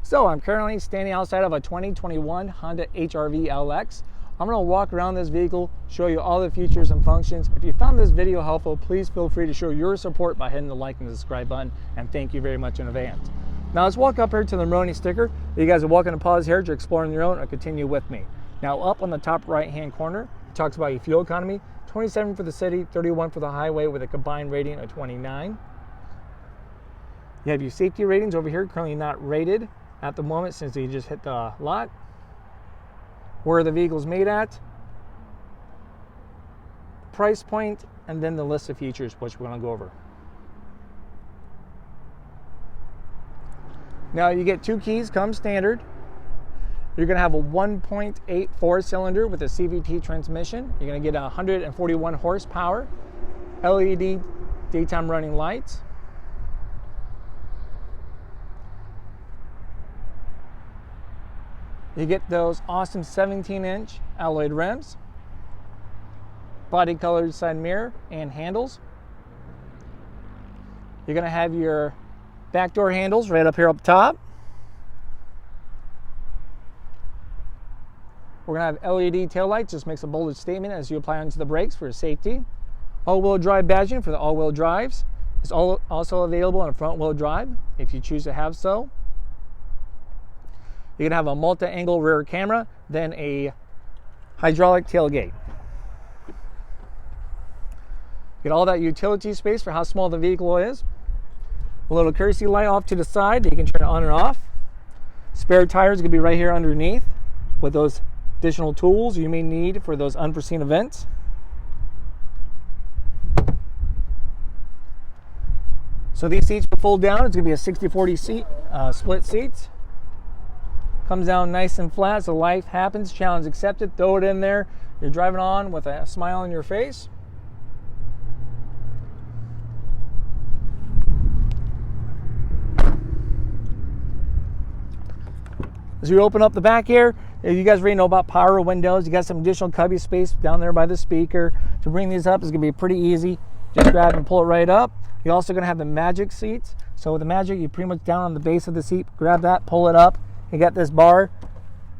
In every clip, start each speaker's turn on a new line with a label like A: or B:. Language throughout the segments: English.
A: So I'm currently standing outside of a 2021 Honda HR-V LX. I'm going to walk around this vehicle, show you all the features and functions. If you found this video helpful, please feel free to show your support by hitting the like and subscribe button, and thank you very much in advance. Now let's walk up here to the Maroni sticker. You guys are welcome to pause here to explore on your own or continue with me. Now up on the top right hand corner, it talks about your fuel economy, 27 for the city, 31 for the highway with a combined rating of 29. You have your safety ratings over here, currently not rated at the moment since you just hit the lot. Where the vehicle's made at, price point, and then the list of features which we're going to go over. Now you get 2 keys, come standard. You're going to have a 1.8 4-cylinder with a CVT transmission. You're going to get 141 horsepower, LED daytime running lights. You get those awesome 17-inch alloyed rims, body colored side mirror and handles. You're going to have your back door handles right up here up top. We're going to have LED taillights, just makes a bolded statement as you apply onto the brakes for safety. All-wheel drive badging for the all-wheel drives. It's also available on a front-wheel drive if you choose to have so. You're going to have a multi-angle rear camera, then a hydraulic tailgate. Get all that utility space for how small the vehicle is. A little courtesy light off to the side that you can turn it on and off. Spare tires going to be right here underneath with those additional tools you may need for those unforeseen events. So these seats will fold down. It's going to be a 60-40 seat, split seats. Comes down nice and flat, so life happens, challenge accepted, throw it in there. You're driving on with a smile on your face. As you open up the back here, you guys already know about power windows. You got some additional cubby space down there by the speaker. To bring these up is going to be pretty easy. Just grab and pull it right up. You're also going to have the Magic seats. So with the Magic, you pretty much down on the base of the seat, grab that, pull it up. You got this bar,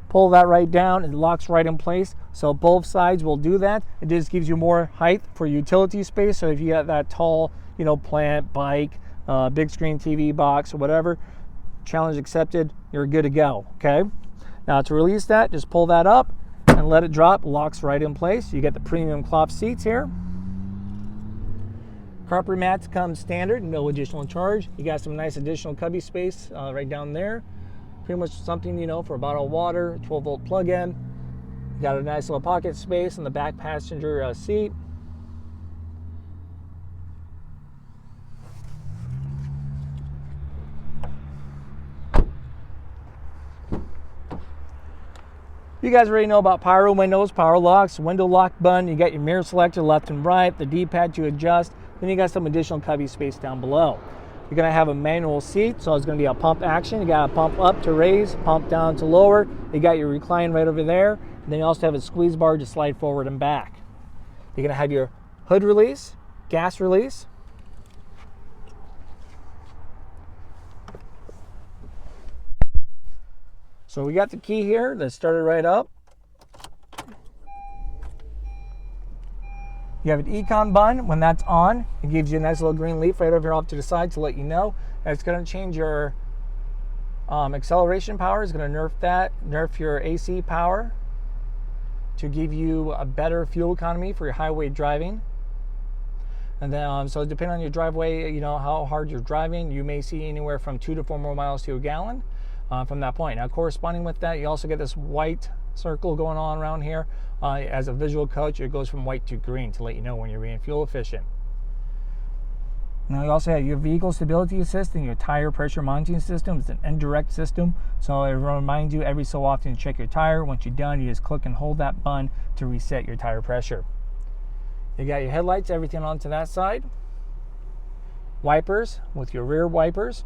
A: pull that right down, it locks right in place. So both sides will do that. It just gives you more height for utility space. So if you got that tall, plant, bike, big screen TV box or whatever, challenge accepted, you're good to go, okay? Now to release that, just pull that up and let it drop, locks right in place. You get the premium cloth seats here. Carpet mats come standard, no additional charge. You got some nice additional cubby space right down there. Pretty much something, for a bottle of water, 12-volt plug-in. You got a nice little pocket space in the back passenger seat. You guys already know about power windows, power locks, window lock button. You got your mirror selector left and right, the D-pad to adjust. Then you got some additional cubby space down below. You're going to have a manual seat, so it's going to be a pump action. You got a pump up to raise, pump down to lower. You got your recline right over there. And then you also have a squeeze bar to slide forward and back. You're going to have your hood release, gas release. So we got the key here. Let's start it right up. You have an Econ Button. When that's on, it gives you a nice little green leaf right over here off to the side to let you know. And it's going to change your acceleration power. It's going to nerf your AC power to give you a better fuel economy for your highway driving. And then, so depending on your driveway, how hard you're driving, you may see anywhere from 2 to 4 more miles to a gallon from that point. Now, corresponding with that, you also get this white circle going on around here. As a visual coach, it goes from white to green to let you know when you're being fuel efficient. Now you also have your vehicle stability assist and your tire pressure monitoring system. It's an indirect system, so it reminds you every so often to check your tire. Once you're done, you just click and hold that button to reset your tire pressure. You got your headlights, everything onto that side. Wipers with your rear wipers.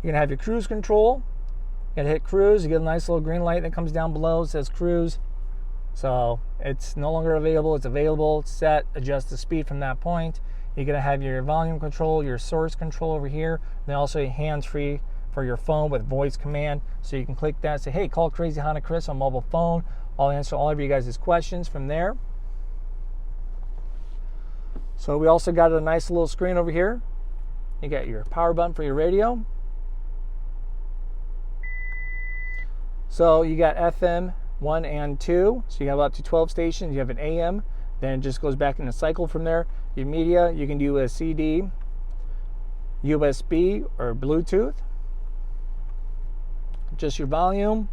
A: You're going to have your cruise control. You got to hit cruise. You get a nice little green light that comes down below. It says cruise. So it's no longer available. It's available. It's set. Adjust the speed from that point. You're going to have your volume control, your source control over here, and then also hands-free for your phone with voice command. So you can click that and say, hey, call Crazy Honda Chris on mobile phone. I'll answer all of you guys' questions from there. So we also got a nice little screen over here. You got your power button for your radio. So you got FM 1 and 2. So you have up to 12 stations. You have an AM. Then it just goes back in the cycle from there. Your media, you can do a CD, USB, or Bluetooth. Just your volume,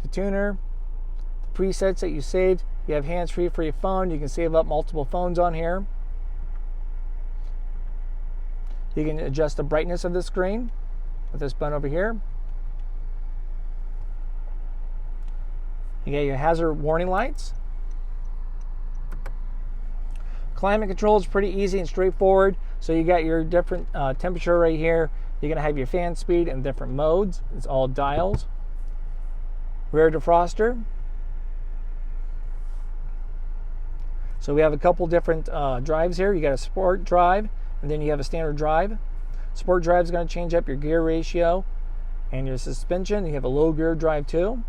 A: the tuner, the presets that you saved. You have hands-free for your phone. You can save up multiple phones on here. You can adjust the brightness of the screen with this button over here. You get your hazard warning lights. Climate control is pretty easy and straightforward. So you got your different temperature right here. You're going to have your fan speed in different modes. It's all dials. Rear defroster. So we have a couple different drives here. You got a sport drive, and then you have a standard drive. Sport drive is going to change up your gear ratio and your suspension. You have a low gear drive too.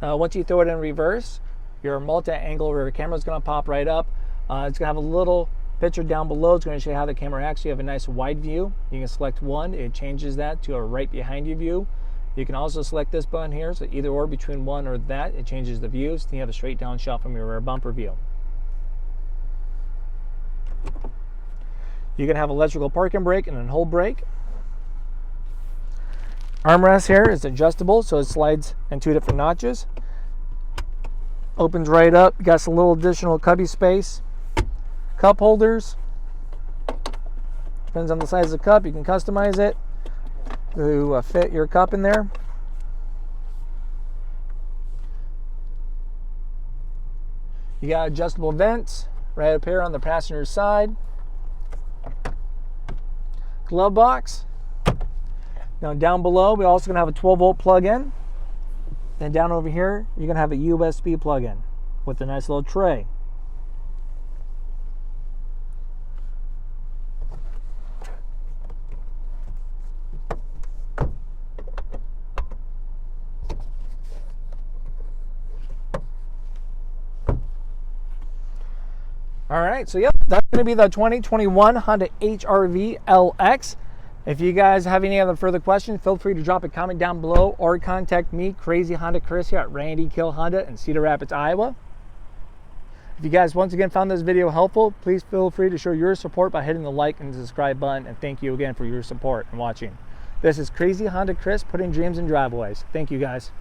A: Once you throw it in reverse, your multi-angle rear camera is going to pop right up. It's going to have a little picture down below. It's going to show you how the camera acts. You have a nice wide view. You can select one. It changes that to a right behind you view. You can also select this button here. So either or between one or that, it changes the views. Then you have a straight down shot from your rear bumper view. You can have electrical parking brake and a hold brake. Armrest here is adjustable, so it slides in 2 different notches. Opens right up. You got some little additional cubby space. Cup holders. Depends on the size of the cup. You can customize it to fit your cup in there. You got adjustable vents right up here on the passenger side. Glove box. Now down below, we're also going to have a 12-volt plug-in. Then down over here, you're going to have a USB plug-in with a nice little tray. All right, so yep, that's going to be the 2021 Honda HR-V LX. If you guys have any other further questions, feel free to drop a comment down below or contact me, Crazy Honda Chris, here at Randy Kill Honda in Cedar Rapids, Iowa. If you guys once again found this video helpful, please feel free to show your support by hitting the like and subscribe button, and thank you again for your support and watching. This is Crazy Honda Chris, putting dreams in driveways. Thank you guys.